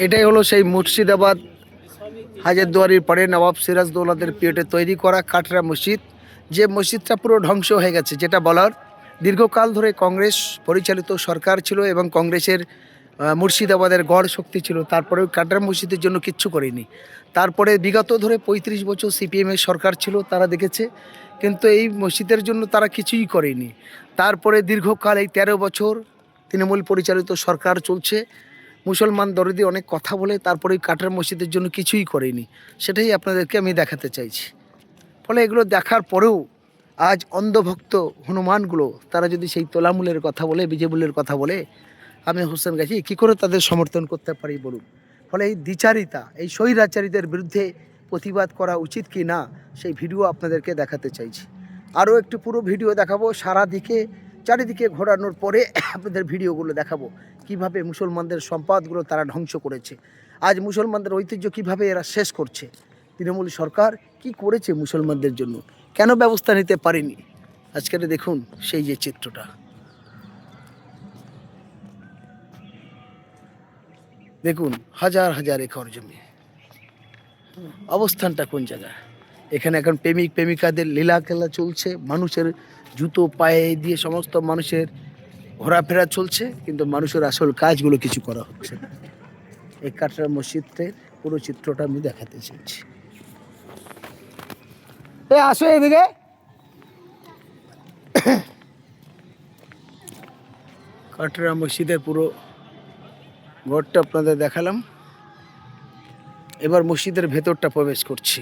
এটাই হলো সেই মুর্শিদাবাদ হাজারদুয়ারির পরে নবাব সিরাজদৌল্লাদের পিরিয়ডে তৈরি করা কাটরা মসজিদ, যে মসজিদটা পুরো ধ্বংস হয়ে গেছে। যেটা বলার, দীর্ঘকাল ধরে কংগ্রেস পরিচালিত সরকার ছিল এবং কংগ্রেসের মুর্শিদাবাদের গড় শক্তি ছিল, তারপরেও কাটরা মসজিদের জন্য কিচ্ছু করেনি। তারপরে বিগত ধরে 35 বছর সিপিএমের সরকার ছিল, তারা দেখেছে, কিন্তু এই মসজিদের জন্য তারা কিছুই করেনি। তারপরে দীর্ঘকাল এই 13 বছর তৃণমূল পরিচালিত সরকার চলছে, মুসলমান দরদি অনেক কথা বলে, তারপরে কাটরা মসজিদের জন্য কিছুই করেনি। সেটাই আপনাদেরকে আমি দেখাতে চাইছি। ফলে এগুলো দেখার পরেও আজ অন্ধভক্ত হনুমানগুলো তারা যদি সেই তোলামূলের কথা বলে, বিজেমূলের কথা বলে, আমি হোসেন গাজী কী করে তাদের সমর্থন করতে পারি বলুন। ফলে এই দ্বিচারিতা, এই স্বৈরাচারীদের বিরুদ্ধে প্রতিবাদ করা উচিত কি না, সেই ভিডিও আপনাদেরকে দেখাতে চাইছি। আরও একটু পুরো ভিডিও দেখাবো, চারিদিকে ঘোরানোর পরে আপনাদের ভিডিওগুলো দেখাবো কিভাবে মুসলমানদের সম্পদগুলো তারা ধ্বংস করেছে। আজ মুসলমানদের ঐতিহ্য কিভাবে এরা শেষ করছে। তৃণমূল সরকার কি করেছে মুসলমানদের জন্য, কেন ব্যবস্থা নিতে পারেনি। আজকের দেখুন সেই যে চিত্রটা, দেখুন হাজার হাজার একর জমি, অবস্থানটা কোন জায়গায়। এখানে এখন প্রেমিক প্রেমিকাদের লীলা খেলা চলছে, মানুষের জুতো পায়ে দিয়ে সমস্ত মানুষের ঘোরাফেরা চলছে, কিন্তু মানুষের আসল কাজগুলো কিছু করা হচ্ছে না। এই কাটরা মসজিদের পুরো চিত্রটা আমি দেখাতে চাইছি। আসো এদিকে। কাটরা মসজিদের পুরো ঘরটা আপনাদের দেখালাম। এবার মসজিদের ভেতরটা প্রবেশ করছি।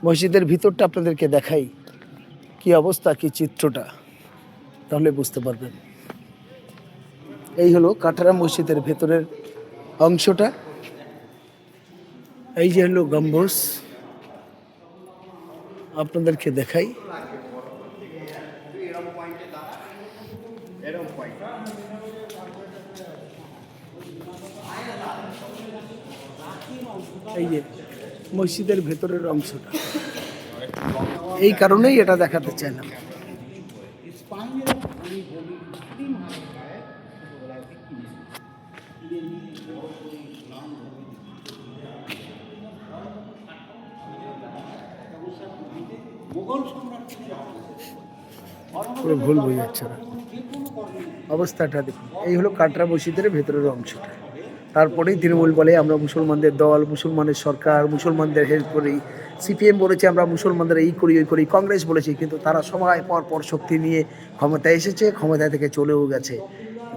মসজিদের ভিতরটা আপনাদেরকে দেখাই, কি অবস্থা, কি চিত্রটা, তাহলে বুঝতে পারবেন। এই হলো কাটরা মসজিদের ভেতরের অংশটা। এই যে হলো গম্বুজ, আপনাদেরকে দেখাই। এই যে মসজিদের ভেতরের অংশটা, এই কারণেই এটা দেখাতে চাইলাম। পুরো ভুল বোঝা যাচ্ছে না, অবস্থাটা দেখুন। এই হলো কাটরা মসজিদের ভেতরের অংশটা। তারপরেই তৃণমূল বলে আমরা মুসলমানদের দল, মুসলমানের সরকার, মুসলমানদের হেল্প করি। সিপিএম বলেছে আমরা মুসলমানদের এই করি ওই করি, কংগ্রেস বলেছে, কিন্তু তারা সময় পর পর শক্তি নিয়ে ক্ষমতায় এসেছে, ক্ষমতা থেকে চলেও গেছে।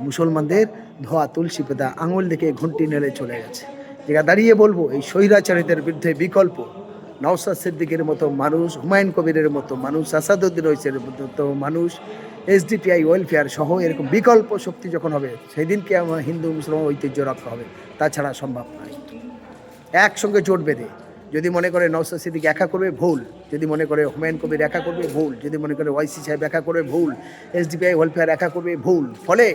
মুসলমানদের ধোয়া তুলসী পেদা আঙুল দেখে ঘন্টি নেড়ে চলে গেছে। যেটা দাঁড়িয়ে বলবো, এই স্বৈরাচারীদের বিরুদ্ধে বিকল্প নওশাদ সিদ্দিকের মতো মানুষ, হুমায়ুন কবিরের মতো মানুষ, আসাদুদ্দিন ওয়াইসের মতো মানুষ, এসডিপিআই ওয়েলফেয়ার সহ এরকম বিকল্প শক্তি যখন হবে, সেই দিনকে আমার হিন্দু মুসলমান ঐতিহ্য রক্ষা হবে। তাছাড়া সম্ভব নয়। একসঙ্গে জোট বেঁধে যদি মনে করে নওশাদ সিদ্দিক একা করবে, ভুল। যদি মনে করে হুমায়ুন কবির একা করবে, ভুল। যদি মনে করে ওয়াইসি সাহেব একা করবে, ভুল। এসডিপিআই ওয়েলফেয়ার একা করবে, ভুল। ফলে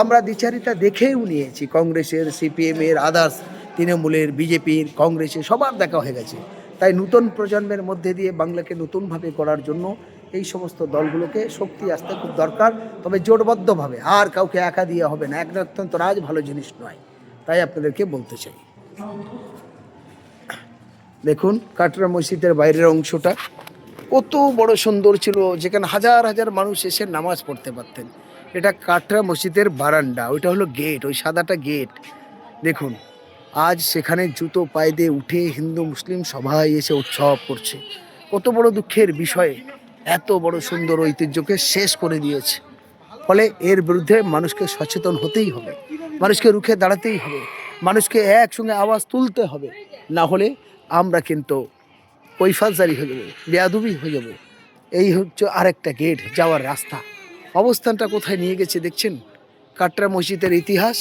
আমরা দ্বিচারিতা দেখেও নিয়েছি, কংগ্রেসের, সিপিএমের, আদার্স, তৃণমূলের, বিজেপির, কংগ্রেসের সবার দেখা হয়ে গেছে। তাই নতুন প্রজন্মের মধ্যে দিয়ে বাংলাকে নতুনভাবে গড়ার জন্য এই সমস্ত দলগুলোকে শক্তি আসতে খুব দরকার, তবে জোটবদ্ধভাবে। আর কাউকে একা দিয়ে হবে না, একনায়কতন্ত্র রাজ ভালো জিনিস নয়। তাই আপনাদেরকে বলতে চাই। দেখুন কাটরা মসজিদের বাইরের অংশটা কত বড় সুন্দর ছিল, যেখানে হাজার হাজার মানুষ এসে নামাজ পড়তে পারতেন। এটা কাটরা মসজিদের বারান্দা, ওইটা হলো গেট, ওই সাদাটা গেট। দেখুন আজ সেখানে জুতো পায়ে দিয়ে উঠে হিন্দু মুসলিম সবাই এসে উৎসব করছে। কত বড় দুঃখের বিষয়, এত বড় সুন্দর ঐতিহ্যকে শেষ করে দিয়েছে। ফলে এর বিরুদ্ধে মানুষকে সচেতন হতেই হবে, মানুষকে রুখে দাঁড়াতেই হবে, মানুষকে একসঙ্গে আওয়াজ তুলতে হবে। না হলে আমরা কিন্তু কৈফাতজারি হয়ে যাবো, বেয়াদবি হয়ে যাব। এই হচ্ছে আরেকটা গেট যাওয়ার রাস্তা। অবস্থানটা কোথায় নিয়ে গেছে দেখছেন। কাটরা মসজিদের ইতিহাস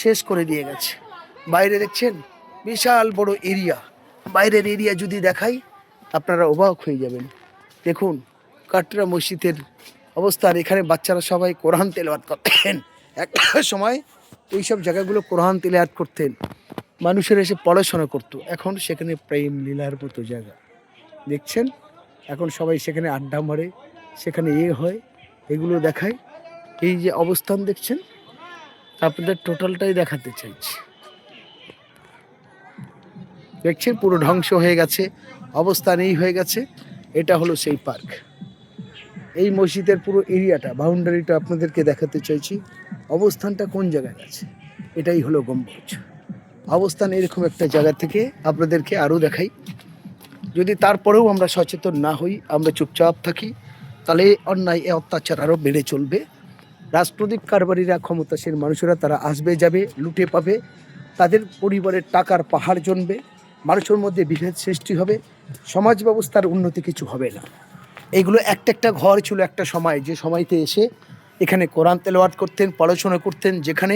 শেষ করে দিয়ে গেছে। বাইরে দেখছেন বিশাল বড় এরিয়া, বাইরের এরিয়া যদি দেখাই আপনারা অবাক হয়ে যাবেন। দেখুন কাটরা মসজিদের অবস্থান, এখানে বাচ্চারা সবাই কোরআন তেলাওয়াত করতেন। একটা সময় এইসব জায়গাগুলো কোরআন তেলাওয়াত করতেন, মানুষের এসে পড়াশোনা করতো। এখন সেখানে প্রেম লীলার মতো জায়গা দেখছেন। এখন সবাই সেখানে আড্ডা মারে, সেখানে হয়, এগুলো দেখায়। এই যে অবস্থান দেখছেন, আপনাদের টোটালটাই দেখাতে চাইছি। দেখছেন পুরো ধ্বংস হয়ে গেছে, অবস্থান এই হয়ে গেছে। এটা হলো সেই পার্ক। এই মসজিদের পুরো এরিয়াটা, বাউন্ডারিটা আপনাদেরকে দেখাতে চাইছি। অবস্থানটা কোন জায়গায় আছে, এটাই হলো গম্বুজ। অবস্থান এরকম একটা জায়গা থেকে আপনাদেরকে আরও দেখাই। যদি তারপরেও আমরা সচেতন না হই, আমরা চুপচাপ থাকি, তাহলে অন্যায় অত্যাচার আরও বেড়ে চলবে। রাজনৈতিক কারবারিরা, ক্ষমতাসীন মানুষেরা তারা আসবে যাবে, লুটে পাবে, তাদের পরিবারের টাকার পাহাড় জমবে, মানুষের মধ্যে বিভেদ সৃষ্টি হবে, সমাজ ব্যবস্থার উন্নতি কিছু হবে না। এইগুলো একটা একটা ঘর ছিল একটা সময়, যে সময়তে এসে এখানে কোরআন তেলাওয়াত করতেন, পড়াশোনা করতেন, যেখানে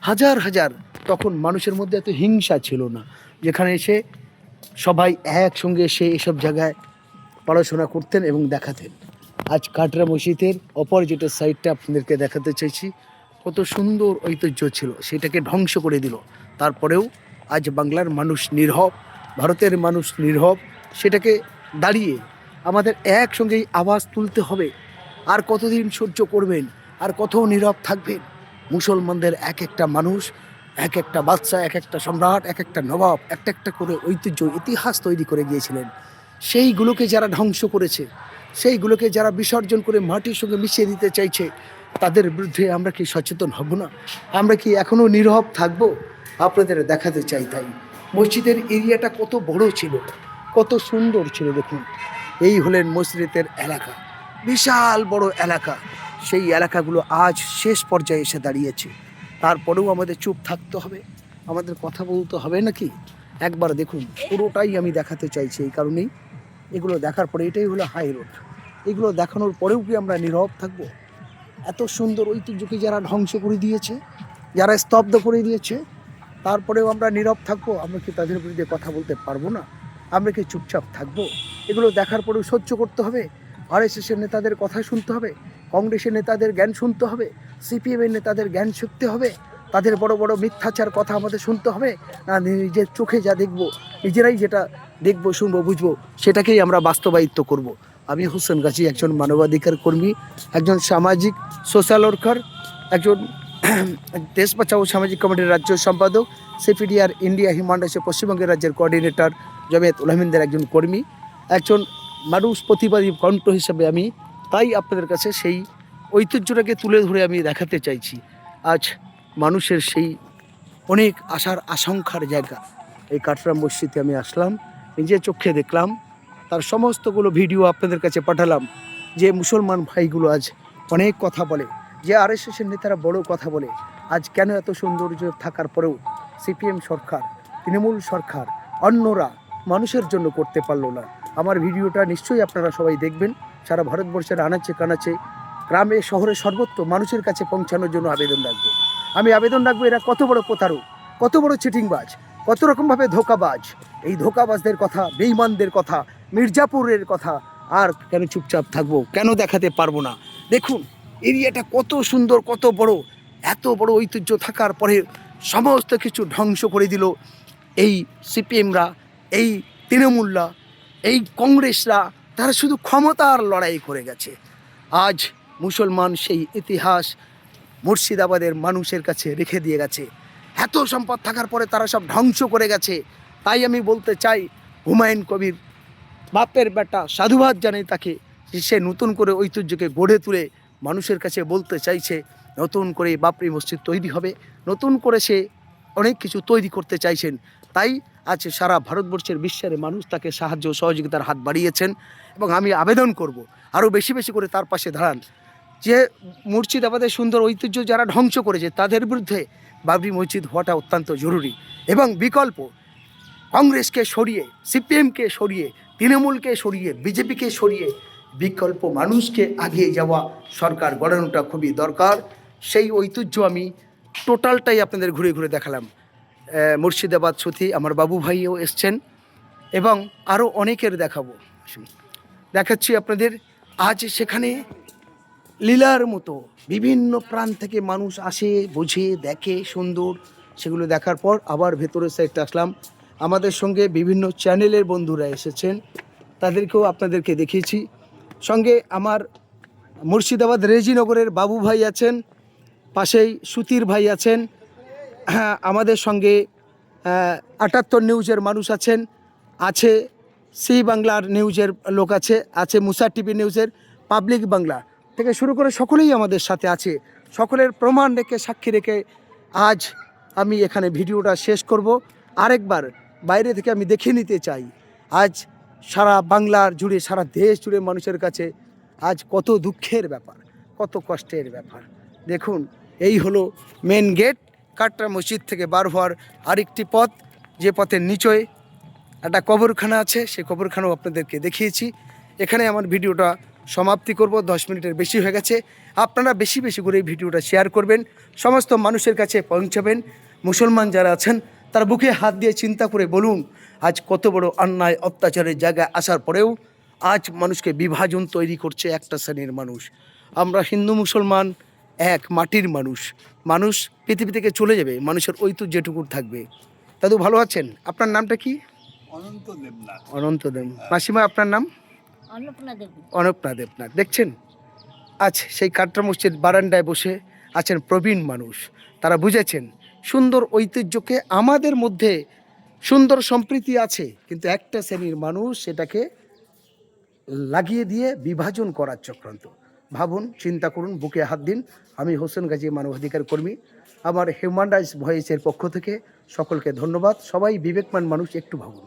হাজার হাজার, তখন মানুষের মধ্যে এত হিংসা ছিল না, যেখানে এসে সবাই একসঙ্গে এসে এসব জায়গায় পড়াশোনা করতেন এবং দেখাতেন। আজ কাটরা মসজিদের অপোজিটের সাইডটা আপনাদেরকে দেখাতে চাইছি। কত সুন্দর ঐতিহ্য ছিল, সেটাকে ধ্বংস করে দিল। তারপরেও আজ বাংলার মানুষ নীরব, ভারতের মানুষ নীরব। সেটাকে দাঁড়িয়ে আমাদের একসঙ্গেই আওয়াজ তুলতে হবে। আর কতদিন সহ্য করবেন, আর কত নীরব থাকবেন? মুসলমানদের এক একটা মানুষ, এক একটা বাচ্চা, এক একটা সম্রাট, এক একটা নবাব, একটা একটা করে ঐতিহ্য, ইতিহাস তৈরি করে গিয়েছিলেন। সেইগুলোকে যারা ধ্বংস করেছে, সেইগুলোকে যারা বিসর্জন করে মাটির সঙ্গে মিশিয়ে দিতে চাইছে, তাদের বিরুদ্ধে আমরা কি সচেতন হব না? আমরা কি এখনও নীরব থাকবো? আপনাদের দেখাতে চাই তাই। মসজিদের এরিয়াটা কত বড় ছিল, কত সুন্দর ছিল। দেখুন, এই হলেন মসজিদের এলাকা, বিশাল বড় এলাকা। সেই এলাকাগুলো আজ শেষ পর্যায়ে এসে দাঁড়িয়েছে। তারপরেও আমাদের চুপ থাকতে হবে, আমাদের কথা বলতে হবে নাকি? একবার দেখুন, পুরোটাই আমি দেখাতে চাইছি এই কারণেই। এগুলো দেখার পরে, এটাই হলো হাই রোড, এগুলো দেখানোর পরেও কি আমরা নীরব থাকবো? এত সুন্দর ঐতিহ্যকে যারা ধ্বংস করে দিয়েছে, যারা স্তব্ধ করে দিয়েছে, তারপরেও আমরা নীরব থাকবো? আমরা কি তাদের বিরুদ্ধে কথা বলতে পারবো না? আমরা কি চুপচাপ থাকবো? এগুলো দেখার পরেও সহ্য করতে হবে? আরএসএসের নেতাদের কথা শুনতে হবে, কংগ্রেসের নেতাদের জ্ঞান শুনতে হবে, সিপিএমের নেতাদের জ্ঞান শিখতে হবে, তাদের বড় বড় মিথ্যাচার কথা আমাদের শুনতে হবে? না নিজের চোখে যা দেখবো, নিজেরাই যেটা দেখবো, শুনবো, বুঝবো, সেটাকেই আমরা বাস্তবায়িত করব? আমি হোসেন গাজী, একজন মানবাধিকার কর্মী, একজন সামাজিক সোশ্যাল ওয়ার্কার, একজন দেশ বাঁচাও সামাজিক কমিটির রাজ্য সম্পাদক, সিপিডিআর ইন্ডিয়া হিউম্যান রাইটসের পশ্চিমবঙ্গের রাজ্যের কোঅর্ডিনেটর, জমিয়ত উলামাদের একজন কর্মী, একজন মানুষ প্রতিবাদী কণ্ঠ হিসেবে আমি তাই আপনাদের কাছে সেই ঐতিহ্যটাকে তুলে ধরে আমি দেখাতে চাইছি। আজ মানুষের সেই অনেক আশার আশঙ্কার জায়গা এই কাটরা মসজিদে আমি আসলাম, নিজে চোখে দেখলাম, তার সমস্তগুলো ভিডিও আপনাদের কাছে পাঠালাম। যে মুসলমান ভাইগুলো আজ অনেক কথা বলে, যে আরএসএসের নেতারা বড় কথা বলে, আজ কেন এত সৌন্দর্য থাকার পরেও সিপিএম সরকার, তৃণমূল সরকার, অন্যরা মানুষের জন্য করতে পারলো না? আমার ভিডিওটা নিশ্চয়ই আপনারা সবাই দেখবেন, সারা ভারতবর্ষের আনাচে কানাচে, গ্রামে শহরে, সর্বত্র মানুষের কাছে পৌঁছানোর জন্য আবেদন রাখবো। আমি আবেদন রাখবো, এরা কত বড় প্রতারক, কত বড় চিটিংবাজ, কত রকমভাবে ধোঁকাবাজ। এই ধোঁকাবাজদের কথা, বেঈমানদের কথা, মির্জাপুরের কথা আর কেন চুপচাপ থাকবো? কেন দেখাতে পারবো না? দেখুন এরিয়াটা কত সুন্দর, কত বড়, এত বড় ঐতিহ্য থাকার পরে সমস্ত কিছু ধ্বংস করে দিল এই সিপিএমরা, এই তৃণমূলরা, এই কংগ্রেসরা। তারা শুধু ক্ষমতার লড়াই করে গেছে। আজ মুসলমান সেই ইতিহাস মুর্শিদাবাদের মানুষের কাছে রেখে দিয়ে গেছে। এত সম্পদ থাকার পরে তারা সব ধ্বংস করে গেছে। তাই আমি বলতে চাই, হুমায়ুন কবির বাপের বেটা, সাধুবাদ জানাই তাকে, সে নতুন করে ঐতিহ্যকে গড়ে তুলে মানুষের কাছে বলতে চাইছে নতুন করে বাবরি মসজিদ তৈরি হবে, নতুন করে সে অনেক কিছু তৈরি করতে চাইছেন। তাই আজ সারা ভারতবর্ষের বিশ্বের মানুষ তাকে সাহায্য সহযোগিতার হাত বাড়িয়েছেন এবং আমি আবেদন করব আরও বেশি বেশি করে তার পাশে দাঁড়ান। যে মুর্শিদাবাদের সুন্দর ঐতিহ্য যারা ধ্বংস করেছে, তাদের বিরুদ্ধে বাবরি মসজিদ হওয়াটা অত্যন্ত জরুরি। এবং বিকল্প কংগ্রেসকে সরিয়ে, সিপিএমকে সরিয়ে, তৃণমূলকে সরিয়ে, বিজেপিকে সরিয়ে বিকল্প মানুষকে আগিয়ে যাওয়া সরকার গড়ানোটা খুবই দরকার। সেই ঐতিহ্য আমি টোটালটাই আপনাদের ঘুরে ঘুরে দেখালাম। মুর্শিদাবাদ সতী আমার বাবু ভাইও এসছেন এবং আরও অনেকের দেখাবো, দেখাচ্ছি আপনাদের। আজ সেখানে লীলার মতো বিভিন্ন প্রাণ থেকে মানুষ আসে, বোঝে, দেখে, সুন্দর। সেগুলো দেখার পর আবার ভেতরের সাইডটা আসলাম। আমাদের সঙ্গে বিভিন্ন চ্যানেলের বন্ধুরা এসেছেন, তাদেরকেও আপনাদেরকে দেখিয়েছি। সঙ্গে আমার মুর্শিদাবাদ রেজিনগরের বাবু ভাই আছেন, পাশেই সুতির ভাই আছেন, আমাদের সঙ্গে 78 নিউজের মানুষ আছেন, আছে সি বাংলার নিউজের লোক আছে, আছে মুসা টিভি নিউজের, পাবলিক বাংলা থেকে শুরু করে সকলেই আমাদের সাথে আছে। সকলের প্রমাণ রেখে সাক্ষী রেখে আজ আমি এখানে ভিডিওটা শেষ করব। আরেকবার বাইরে থেকে আমি দেখে নিতে চাই আজ সারা বাংলার জুড়ে, সারা দেশ জুড়ে মানুষের কাছে আজ কত দুঃখের ব্যাপার, কত কষ্টের ব্যাপার। দেখুন, এই হলো মেন গেট, কাটরা মসজিদ থেকে বার হওয়ার আরেকটি পথ, যে পথের নিচয় একটা কবরখানা আছে, সেই কবরখানাও আপনাদেরকে দেখিয়েছি। এখানে আমার ভিডিওটা সমাপ্তি করব, 10 মিনিটের বেশি হয়ে গেছে। আপনারা বেশি বেশি করে এই ভিডিওটা শেয়ার করবেন, সমস্ত মানুষের কাছে পৌঁছাবেন। মুসলমান যারা আছেন তার বুকে হাত দিয়ে চিন্তা করে বলুন, আজ কত বড় অন্যায় অত্যাচারের জায়গায় আসার পরেও আজ মানুষকে বিভাজন তৈরি করছে একটা শ্রেণীর মানুষ। আমরা হিন্দু মুসলমান এক মাটির মানুষ, মানুষ পৃথিবী থেকে চলে যাবে, মানুষের ঐতিহ্য যেটুকু থাকবে। দাদু ভালো আছেন? আপনার নামটা কি? অনন্ত দেবনাথ। অনন্ত দেব। মাসিমা আপনার নাম? অনপনা দেবনাথ। দেখছেন, আজ সেই কাটরা মসজিদ বারান্দায় বসে আছেন প্রবীণ মানুষ, তারা বুঝেছেন সুন্দর ঐতিহ্যকে, আমাদের মধ্যে সুন্দর সম্প্রীতি আছে, কিন্তু একটা শ্রেণীর মানুষ সেটাকে লাগিয়ে দিয়ে বিভাজন করার চক্রান্ত। ভাবুন, চিন্তা করুন, বুকে হাত দিন। আমি হোসেন গাজী, মানবাধিকার কর্মী। আমার হিউম্যান রাইটস ভয়েসের পক্ষ থেকে সকলকে ধন্যবাদ। সবাই বিবেকমান মানুষ, একটু ভাবুন।